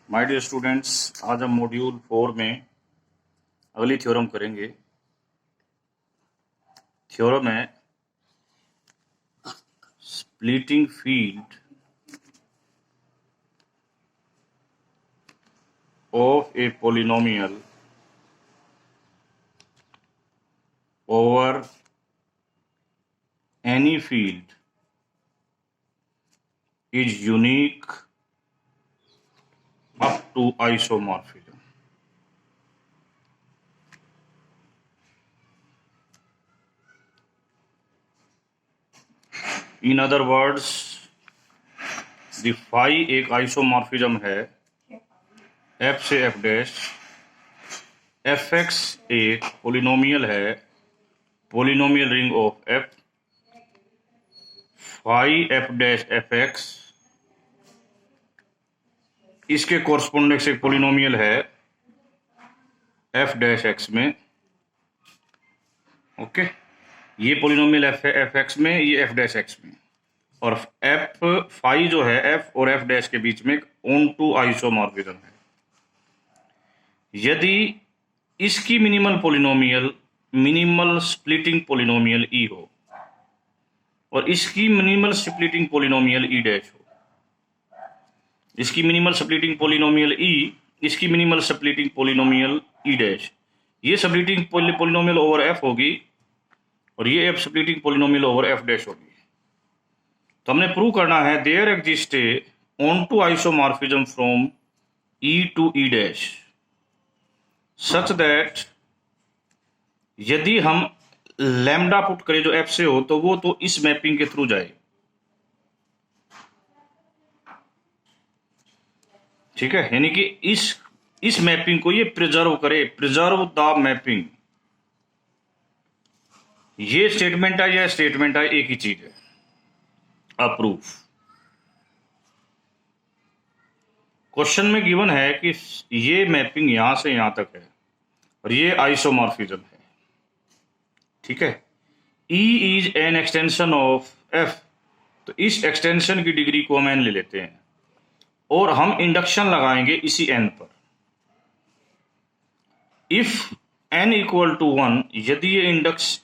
My dear students, आज हम module 4 में अगली थ्योरम करेंगे। थ्योरम है splitting field of a polynomial over any field is unique up to isomorphism. In other words, the phi एक isomorphism है f से f डैश, fx एक पोलिनोमियल है, polynomial ring of f, phi f dash fx इसके correspondence एक polynomial है f dash x में। Okay, ये पोलिनोमियल एफ एक्स में, ये f डैश x में, और f फाई जो है f और f डैश के बीच में एक ऑन टू आइसोमॉर्फिज्म है। यदि इसकी मिनिमल स्प्लिटिंग पोलिनोमियल e हो और इसकी minimal splitting polynomial e dash हो, इसकी मिनिमल स्प्लिटिंग पोलिनोमियल e, इसकी minimal splitting polynomial e dash, ये स्प्लिटिंग पोलिनोमियल ओवर f होगी और ये f splitting polynomial over f dash होगी। तो हमने प्रूव करना है there exist a onto isomorphism from e to e dash such that यदि हम लैम्डा पुट करें जो f से हो तो वो तो इस मैपिंग के थ्रू जाए। ठीक है, यानी कि इस मैपिंग को ये प्रिजर्व करे, प्रिजर्व द मैपिंग। ये स्टेटमेंट है या स्टेटमेंट है, एक ही चीज है, अप्रूव। क्वेश्चन में गिवन है कि ये मैपिंग यहां से यहां तक है और ये आइसोमॉर्फिज्म है। ठीक है, E is an extension of F, तो इस एक्सटेंशन की डिग्री को हम n ले लेते हैं और हम इंडक्शन लगाएंगे इसी n पर। इफ n इक्वल टू 1, यदि ये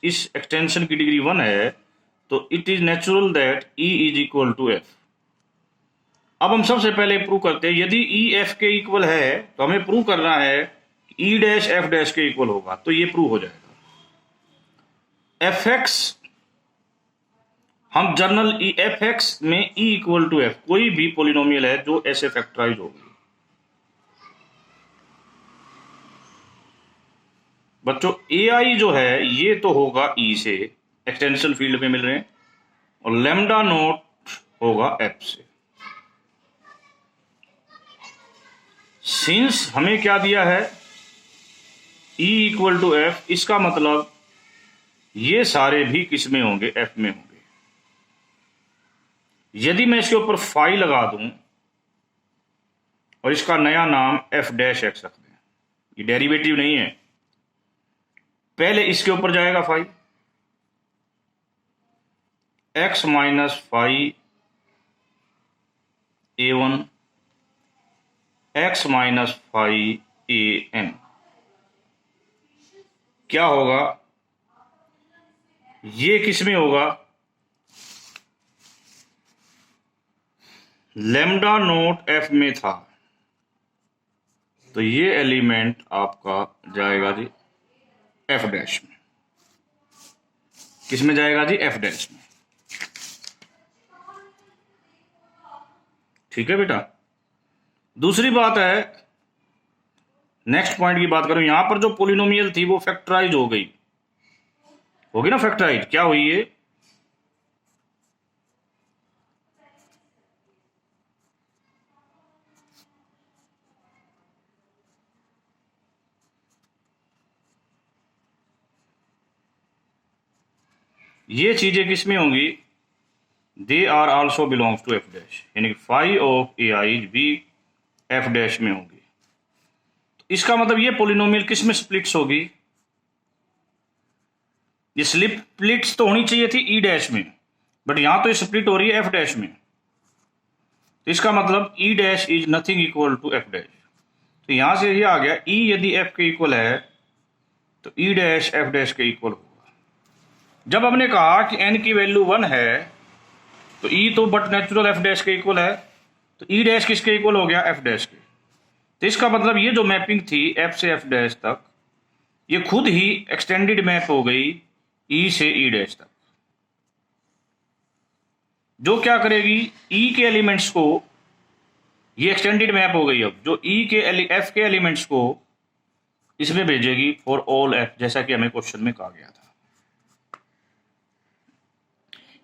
इस एक्सटेंशन की डिग्री 1 है तो it is natural that E is equal to F। अब हम सबसे पहले प्रूव करते हैं, यदि E F के इक्वल है तो हमें प्रूव करना है E डैश F डैश के इक्वल होगा, तो ये प्रूव हो जाएगा। Fx, हम जनरल Fx में E इक्वल टू F, कोई भी पोलिनोमियल है जो ऐसे फैक्टराइज होगी। बच्चों AI जो है ये तो होगा E से, एक्सटेंशन फील्ड में मिल रहे हैं, और लैम्डा नोट होगा F से। सिंस हमें क्या दिया है E इक्वल टू F, इसका मतलब ये सारे भी किस में होंगे, F में होंगे। यदि मैं इसके ऊपर फाई लगा दूं और इसका नया नाम F डैश x रख दें, ये डेरिवेटिव नहीं है, पहले इसके ऊपर जाएगा phi, x minus phi a1, x minus phi an, क्या होगा, ये किस में होगा, लैम्डा नोट F में था, तो ये एलिमेंट आपका जाएगा जी F डैश में। किस में जाएगा जी, F डैश में। ठीक है बेटा। दूसरी बात है, नेक्स्ट पॉइंट की बात करूं, यहां पर जो पोलिनोमियल थी वो फैक्टराइज होगी ना, फैक्टराइज क्या हुई है, ये चीजें किस में होंगी, they are also belongs to F dash, यानी कि फाई ऑफ AI भी F डैश में होगी। तो इसका मतलब ये पोलिनोमियल किस में स्प्लिट्स होगी, ये स्प्लिट्स तो होनी चाहिए थी E डैश में, बट यहां तो ये स्प्लिट हो रही है F डैश में। तो इसका मतलब E dash is nothing equal to F dash. तो यहां से ये आ गया ई यदि एफ के इक्वल है तो ई डैश एफ डैश के इक्वल होगा। जब हमने कहा कि एन की वैल्यू 1 है तो ई तो बट नेचुरल एफ डैश के इक्वल है, तो ई डैश किसके इक्वल हो गया? एफ डैश के। तो इसका मतलब ये जो मैपिंग थी एफ से एफ डैश तक, ये खुद ही एक्सटेंडेड मैप हो गई ई से ई डैश तक, जो क्या करेगी ई के एलिमेंट्स को, ये एक्सटेंडेड मैप हो गई अब, जो ई के एफ के एलिमेंट्स को इसमें भेजेगी फॉर ऑल एफ, जैसा कि हमें क्वेश्चन में कहा गया था।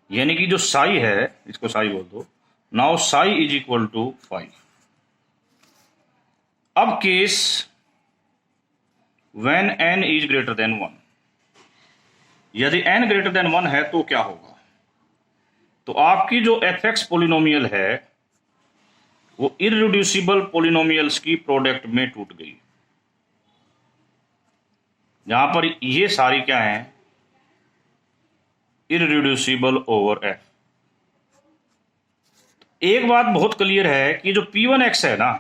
यानी कि जो साई है, इसको साई बोल दो, now psi is equal to 5। अब case when n is greater than 1, यदि n ग्रेटर देन 1 है तो क्या होगा? तो आपकी जो fx पोलिनोमियल है वो इररिड्यूसिबल पोलिनोमियल्स की प्रोडक्ट में टूट गई। यहां पर ये सारी क्या है? Irreducible over f। एक बात बहुत क्लियर है कि जो p1x है ना,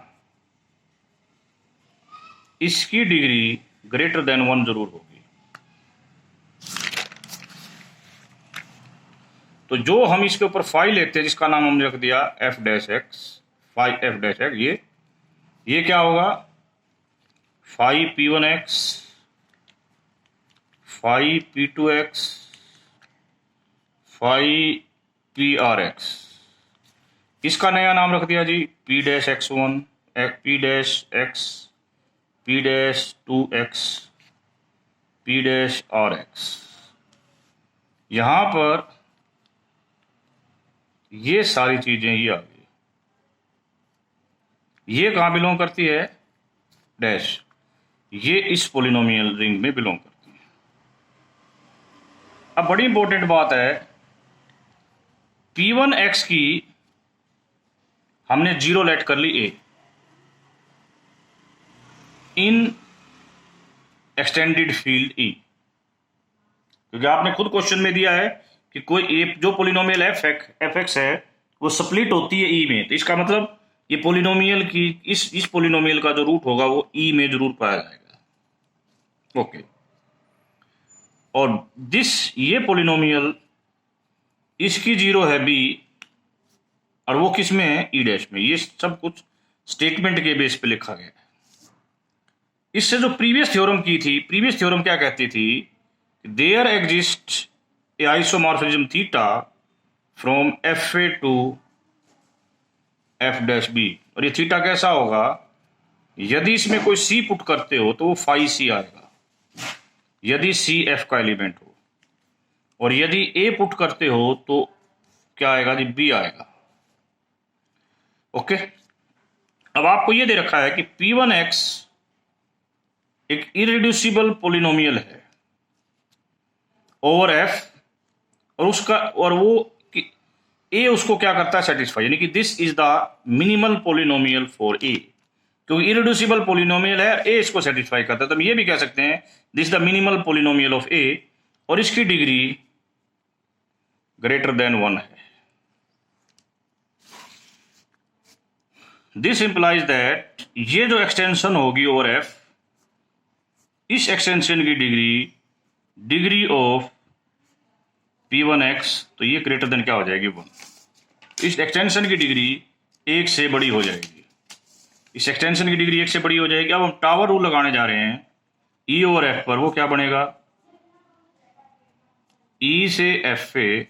इसकी डिग्री ग्रेटर देन 1 जरूर होगी। तो जो हम इसके ऊपर फाई लेते हैं, जिसका नाम हमने रख दिया F dash x, phi F dash x, ये क्या होगा? Phi p1x, phi p2x, phi pRx। इसका नया नाम रख दिया G p dash x1, p dash x, p dash 2x, p dash rx। यहां पर ये सारी चीजें ही आ गई। ये कहां बिलोंग करती है? डैश, ये इस पोलिनोमियल रिंग में बिलोंग करती है। अब बड़ी इंपॉर्टेंट बात है, p1x की हमने 0 लेट कर ली ए इन एक्सटेंडेड फील्ड ई, क्योंकि आपने खुद क्वेश्चन में दिया है कि कोई ए जो पोलिनोमियल एफ एक्स है वो स्प्लिट होती है ई में, तो इसका मतलब ये पोलिनोमियल की इस पोलिनोमियल का जो रूट होगा वो ई में जरूर पाया जाएगा। ओके, और ये पोलिनोमियल इसकी 0 है बी, और वो किस में है? ई डैश में। ये सब कुछ स्टेटमेंट के बेस पे लिखा गया है। इससे जो प्रीवियस थ्योरम की थी, प्रीवियस थ्योरम क्या कहती थी? There exist a isomorphism theta from F A to F dash B, और ये थीटा कैसा होगा? यदि इसमें कोई सी पुट करते हो तो वो फाई सी आएगा, यदि सी एफ का एलिमेंट हो, और यदि ए पुट करते हो तो क्या आएगा जी? बी आएगा। ओके, अब आपको ये दे रखा है कि p1x एक इररिड्यूसिबल पोलिनोमियल है ओवर f, और वो a उसको क्या करता है? सेटिस्फाई, यानी कि this is the minimal polynomial for a, क्योंकि इररिड्यूसिबल पोलिनोमियल है, a इसको सेटिस्फाई करता है। तो हम ये भी कह सकते हैं this is the minimal polynomial of a, और इसकी डिग्री ग्रेटर देन 1 है। दिस इंप्लाइज दैट ये जो एक्सटेंशन होगी ओवर एफ, इस एक्सटेंशन की डिग्री ऑफ p1x, तो ये ग्रेटर देन क्या हो जाएगी? 1। इस एक्सटेंशन की डिग्री 1 से बड़ी हो जाएगी, इस एक्सटेंशन की डिग्री 1 से बड़ी हो जाएगी। अब हम टावर रूल लगाने जा रहे हैं ई ओवर एफ पर, वो क्या बनेगा? ई से एफ ए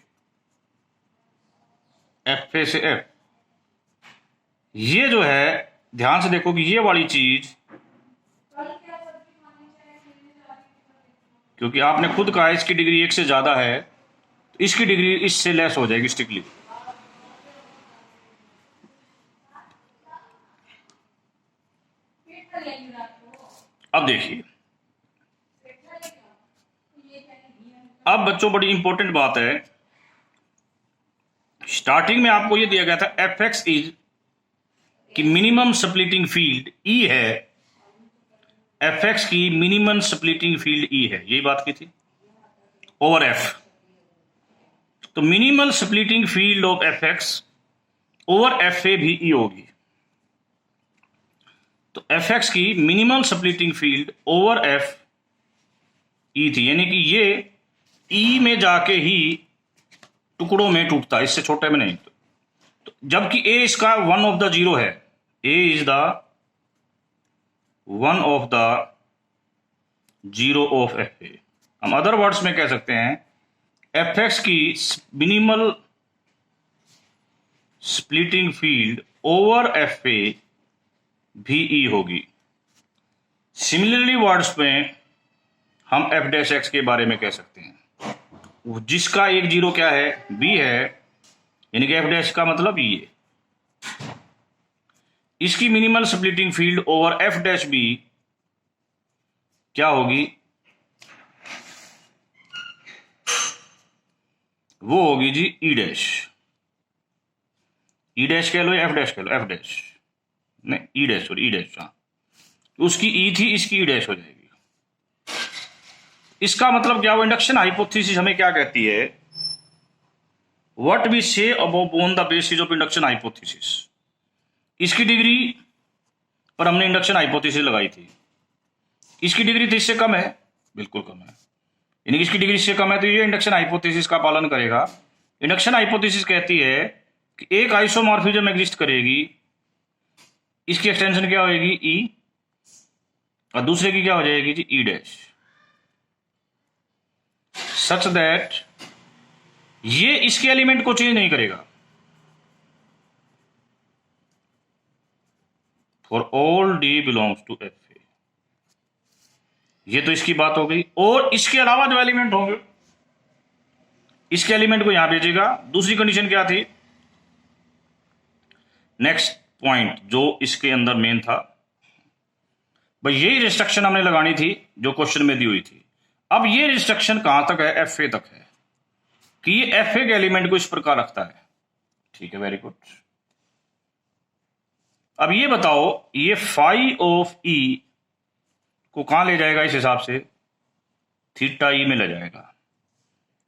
से एफ। ये जो है ध्यान से देखो कि ये वाली चीज, क्योंकि आपने खुद कहा इसकी डिग्री 1 से ज्यादा है, तो इसकी डिग्री इससे लेस हो जाएगी स्ट्रिक्टली। अब देखिए, अब बच्चों बड़ी इंपॉर्टेंट बात है, स्टार्टिंग में आपको ये दिया गया था एफ एक्स इज कि मिनिमम स्प्लिटिंग फील्ड ई है, एफ एक्स की मिनिमम स्प्लिटिंग फील्ड ई है, यही बात की थी ओवर एफ। तो minimal splitting field of F x over F A भी ई होगी। तो एफ एक्स की minimal splitting field over F E थी, यानी कि ये ई में जाके ही टुकड़ों में टूटता है, इससे छोटे में नहीं। तो जबकि ए इसका वन ऑफ द जीरो है, A is the one of the zero of F A. हम अदर वर्ड्स में कह सकते हैं एफ एक्स की minimal splitting field over F A भी ई होगी। सिमिलरली वर्ड्स में हम एफ डैश एक्स के बारे में कह सकते हैं, जिसका एक जीरो क्या है, बी है, यानी कि एफ डैश का मतलब ई है। इसकी minimal splitting field over F dash B क्या होगी, वो होगी जी ई डैश। ई डैश कह लो या एफ डैश कह लो, एफ डैश नहीं ई डैश, सॉरी ई डैश, हाँ उसकी ई थी, इसकी ई डैश हो जाएगी। इसका मतलब क्या, वो इंडक्शन हाइपोथेसिस हमें क्या कहती है, what we say about on the basis of induction hypothesis. इसकी डिग्री पर हमने इंडक्शन हाइपोथेसिस लगाई थी, इसकी डिग्री तो इससे कम है, बिल्कुल कम है, यानी कि इसकी डिग्री इससे कम है, तो ये इंडक्शन हाइपोथेसिस का पालन करेगा। इंडक्शन हाइपोथेसिस कहती है कि एक आइसोमॉर्फिज्म एग्जिस्ट करेगी, इसकी एक्सटेंशन क्या होगी, ई, और दूसरे की क्या हो जाएगी जी, ई डैश, सच दैट ये इसके एलिमेंट को चेंज नहीं करेगा for all D belongs to F A. ये तो इसकी बात हो गई, और इसके अलावा जो एलिमेंट होंगे इसके एलिमेंट को यहां भेजेगा। दूसरी कंडीशन क्या थी, नेक्स्ट पॉइंट जो इसके अंदर मेन था, भाई यही रिस्ट्रिक्शन हमने लगानी थी जो क्वेश्चन में दी हुई थी। अब ये रिस्ट्रिक्शन कहां तक है, एफ ए तक है, कि ये एफ ए के एलिमेंट को इस प्रकार रखता है। ठीक है, वेरी गुड। अब ये बताओ, ये फाई ऑफ ई को कहां ले जाएगा, इस हिसाब से थीटा ई में ले जाएगा।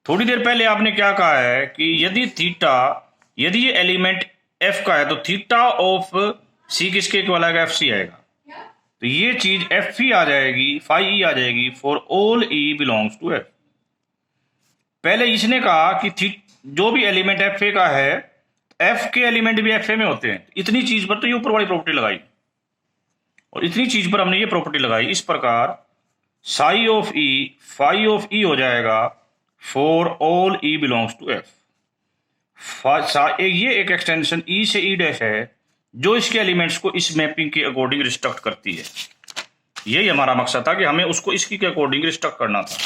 थोड़ी देर पहले आपने क्या कहा है कि यदि ये एलिमेंट एफ का है तो थीटा ऑफ सी किसके इक्वल आएगा, एफ सी आएगा। तो ये चीज एफ ई आ जाएगी, फाई ई आ जाएगी for all E belongs to F. पहले इसने कहा कि जो भी एलिमेंट एफ ए का है, एफ के एलिमेंट भी एफ ए में होते हैं। इतनी चीज पर तो ये ऊपर वाली प्रॉपर्टी लगाई, और इतनी चीज पर हमने ये प्रॉपर्टी लगाई। इस प्रकार psi of E, phi of E हो जाएगा for all E belongs to F. ये एक एक्सटेंशन ई से ई डैश है जो इसके एलिमेंट्स को इस मैपिंग के अकॉर्डिंग रिस्ट्रक्ट करती है। यही हमारा मकसद था कि हमें उसको इसकी के अकॉर्डिंग रिस्ट्रक्ट करना था।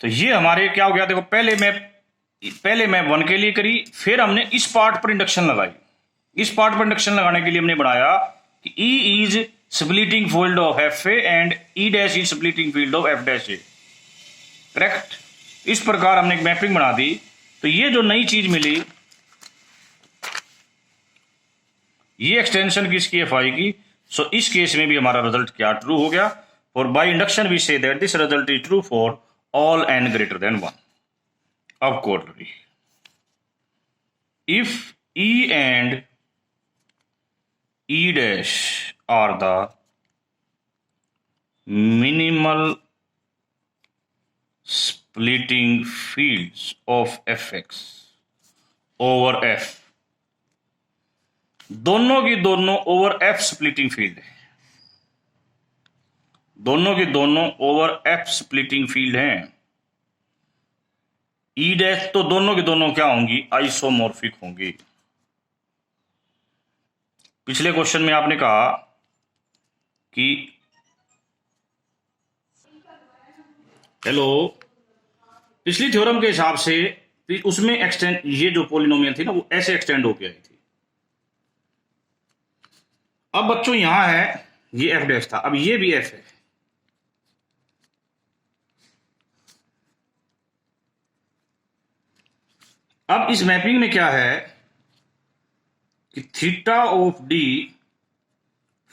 तो ये हमारे क्या हो गया, देखो पहले मैं वन के लिए करी, फिर हमने इस पार्ट पर इंडक्शन लगाई। इस पार्ट पर इंडक्शन लगाने के लिए हमने बनाया कि E is splitting field of F A and E dash is splitting field of F dash A, correct. इस प्रकार हमने एक मैपिंग बना दी। तो ये जो नई चीज मिली, ये एक्सटेंशन किसकी है, फाई की। सो इस केस में भी हमारा रिजल्ट क्या, ट्रू हो गया। और by induction we say that this result is true for all n greater than 1 of corollary if E and E dash are the minimal splitting fields of fx over f, दोनों की दोनों over F splitting field है, दोनों की दोनों over F splitting field हैं। ई dash तो दोनों की दोनों क्या होंगी, आइसोमॉर्फिक होंगी। पिछले क्वेश्चन में आपने कहा कि हेलो, पिछली थ्योरम के हिसाब से उसमें एक्सटेंड, ये जो पॉलिनोमियल थी ना वो ऐसे एक्सटेंड होके आई थी। अब बच्चों यहां है ये एफ डैश था, अब ये भी एफ है। अब इस मैपिंग में क्या है कि theta of D,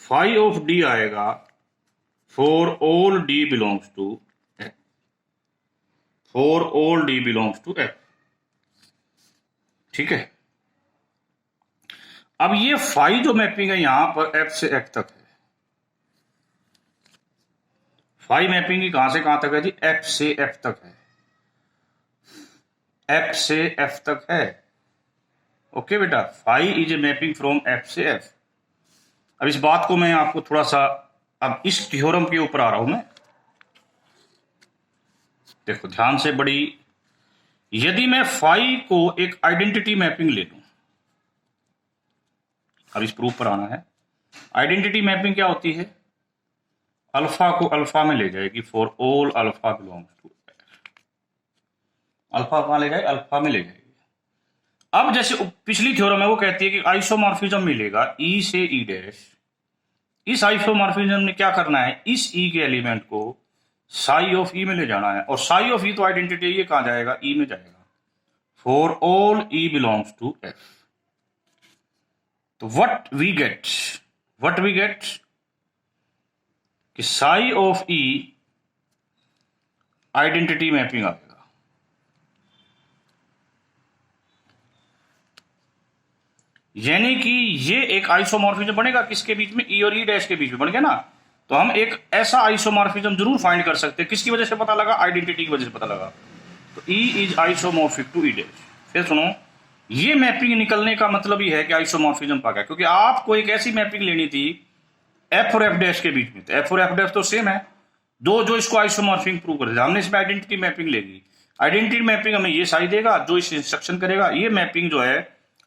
phi of D आएगा for all D belongs to F, for all D belongs to F. ठीक है। अब ये फाई जो मैपिंग है यहां पर एफ से एफ तक है। फाई मैपिंग की कहां से कहां तक है जी? एफ से एफ तक है, एफ से एफ तक है। ओके बेटा, phi is a mapping from F से एफ। अब इस बात को मैं आपको थोड़ा सा, अब इस थ्योरम के ऊपर आ रहा हूं मैं। देखो ध्यान से, बड़ी, यदि मैं फाई को एक आइडेंटिटी मैपिंग ले लूं, अब इस प्रूफ पर आना है। आइडेंटिटी मैपिंग क्या होती है? अल्फा को अल्फा में ले जाएगी for all alpha belongs to F. Alpha कहां ले जाए? अल्फा में ले जाएगी। अब जैसे पिछली थ्योरम है वो कहती है कि आइसोमॉर्फिज्म मिलेगा ई से ई डैश। इस आइसोमॉर्फिज्म में क्या करना है? इस ई के एलिमेंट को साई ऑफ ई में ले जाना है, और साई ऑफ ई तो आइडेंटिटी, ये कहां जाएगा? ई में जाएगा for all E belongs to F. तो व्हाट वी गेट कि psi of E identity mapping आएगा। यानी कि ये एक आइसोमॉर्फिज्म बनेगा किसके बीच में? ई और ई डैश के बीच में बन गया ना। तो हम एक ऐसा आइसोमॉर्फिज्म जरूर फाइंड कर सकते हैं। किसकी वजह से पता लगा? आइडेंटिटी की वजह से पता लगा। तो E is isomorphic to E dash. फिर सुनो, ये मैपिंग निकलने का मतलब ही है कि आइसोमॉर्फिज्म पा गया, क्योंकि आपको एक ऐसी मैपिंग लेनी थी एफ और एफ डैश के बीच में। तो एफ और एफ डैश तो सेम है, दो जो इसको आइसोमॉर्फिक प्रूव कर, हमने इसमें आइडेंटिटी मैपिंग लेगी। आइडेंटिटी मैपिंग हमें ये साई देगा जो इस इंस्ट्रक्शन करेगा। ये मैपिंग जो है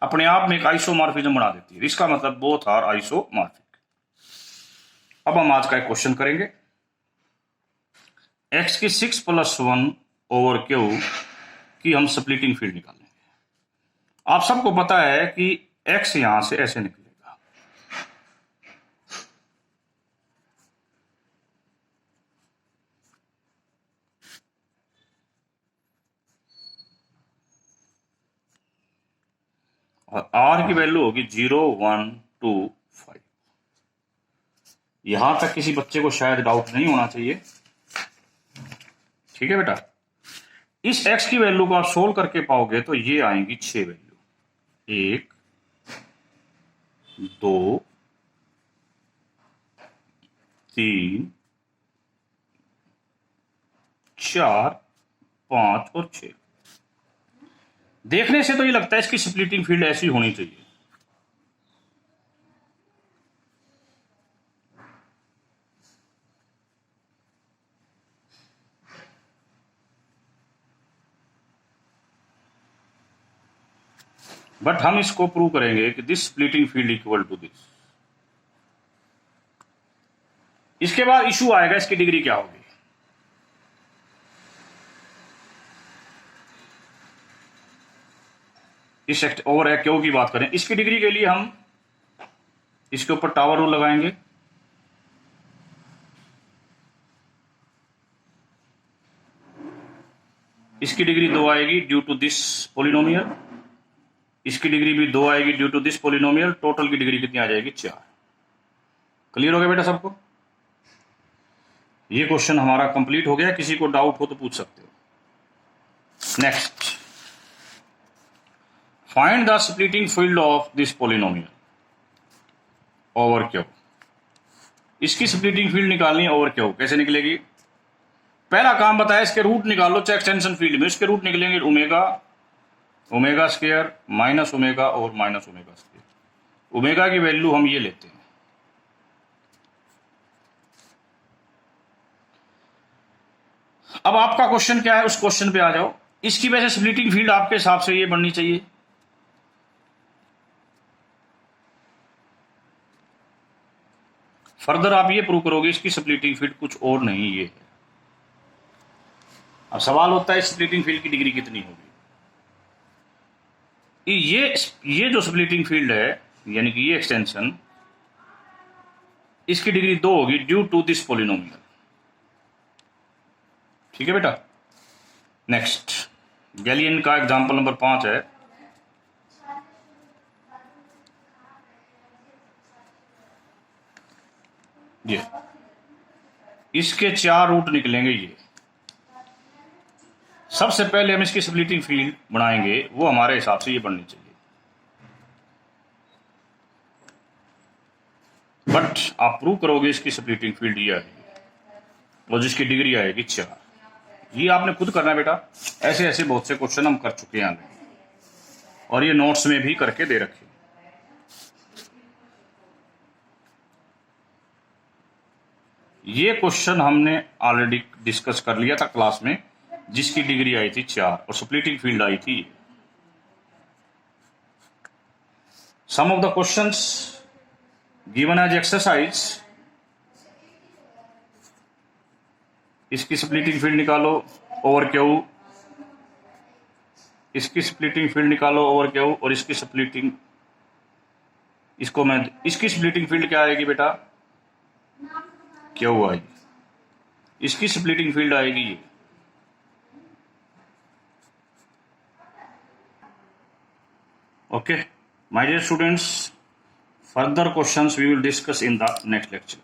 अपने आप में एक आइसोमॉर्फिज्म बना देती है। इसका मतलब बोथ आर आइसोमॉर्फिक। अब हम आज का एक क्वेश्चन करेंगे। एक्स की 6+1 ओवर क्यू की हम स्प्लिटिंग फील्ड निकालेंगे। आप सबको पता है कि एक्स यहां से ऐसे निकलेगा, और आर की वैल्यू होगी 0, 1, 2, 5। यहां तक किसी बच्चे को शायद डाउट नहीं होना चाहिए। ठीक है बेटा, इस x की वैल्यू को आप सोल्व करके पाओगे तो ये आएंगी 6 वैल्यू, 1, 2, 3, 4, 5 और 6। देखने से तो ये लगता है इसकी स्प्लिटिंग फील्ड ऐसी होनी चाहिए। बट हम इसको प्रूव करेंगे कि this splitting field equal to this. इसके बाद इशू आएगा इसकी डिग्री क्या होगी। इस ओवर क्यू की बात करें, इसकी डिग्री के लिए हम इसके ऊपर टावर रूल लगाएंगे। इसकी डिग्री 2 आएगी ड्यू टू दिस पोलिनोमियल। इसकी डिग्री भी 2 आएगी due to this polynomial. Total की डिग्री कितनी आ जाएगी? 4। क्लियर हो गया बेटा सबको? ये क्वेश्चन हमारा कंप्लीट हो गया। किसी को डाउट हो तो पूछ सकते हो। Next, find the splitting field of this polynomial over Q. इसकी स्प्लिटिंग फील्ड निकालनी है ओवर क्यू। कैसे निकलेगी? पहला काम बताया, इसके रूट निकालो। चाहे एक्सटेंशन फील्ड में इसके रूट निकलेंगे omega, omega square minus omega और माइनस ओमेगा स्क्वायर। ओमेगा की वैल्यू हम ये लेते हैं। अब आपका क्वेश्चन क्या है, उस क्वेश्चन पे आ जाओ। इसकी वजह से स्प्लिटिंग फील्ड आपके हिसाब से ये बननी चाहिए। फर्दर आप ये प्रूव करोगे इसकी स्प्लिटिंग फील्ड कुछ और नहीं ये है। अब सवाल होता है स्प्लिटिंग फील्ड की डिग्री कितनी होगी। ये जो स्प्लिटिंग फील्ड है, यानी कि ये एक्सटेंशन, इसकी डिग्री 2 होगी ड्यू टू दिस पोलिनोमियल। ठीक है बेटा। नेक्स्ट, गैलियन का एग्जांपल नंबर 5 है। ये इसके 4 रूट निकलेंगे। ये सबसे पहले हम इसकी स्प्लिटिंग फील्ड बनाएंगे, वो हमारे हिसाब से ये बननी चाहिए। बट आप प्रूव करोगे इसकी स्प्लिटिंग फील्ड ये आएगी और जिसकी डिग्री आएगी 4। ये आपने खुद करना है बेटा। ऐसे ऐसे बहुत से क्वेश्चन हम कर चुके हैं आगे और ये नोट्स में भी करके दे रखे। ये क्वेश्चन हमने ऑलरेडी डिस्कस कर लिया था क्लास में, जिसकी डिग्री आई थी 4 और स्प्लिटिंग फील्ड आई थी। Some of the questions given as exercise, इसकी स्प्लिटिंग फील्ड निकालो ओवर क्यू, इसकी स्प्लिटिंग फील्ड निकालो ओवर क्यू, और इसकी स्प्लिटिंग, इसकी स्प्लिटिंग फील्ड क्या आएगी बेटा, क्यू आएगी। इसकी स्प्लिटिंग फील्ड आएगी ये। Okay my dear students, further questions we will discuss in the next lecture.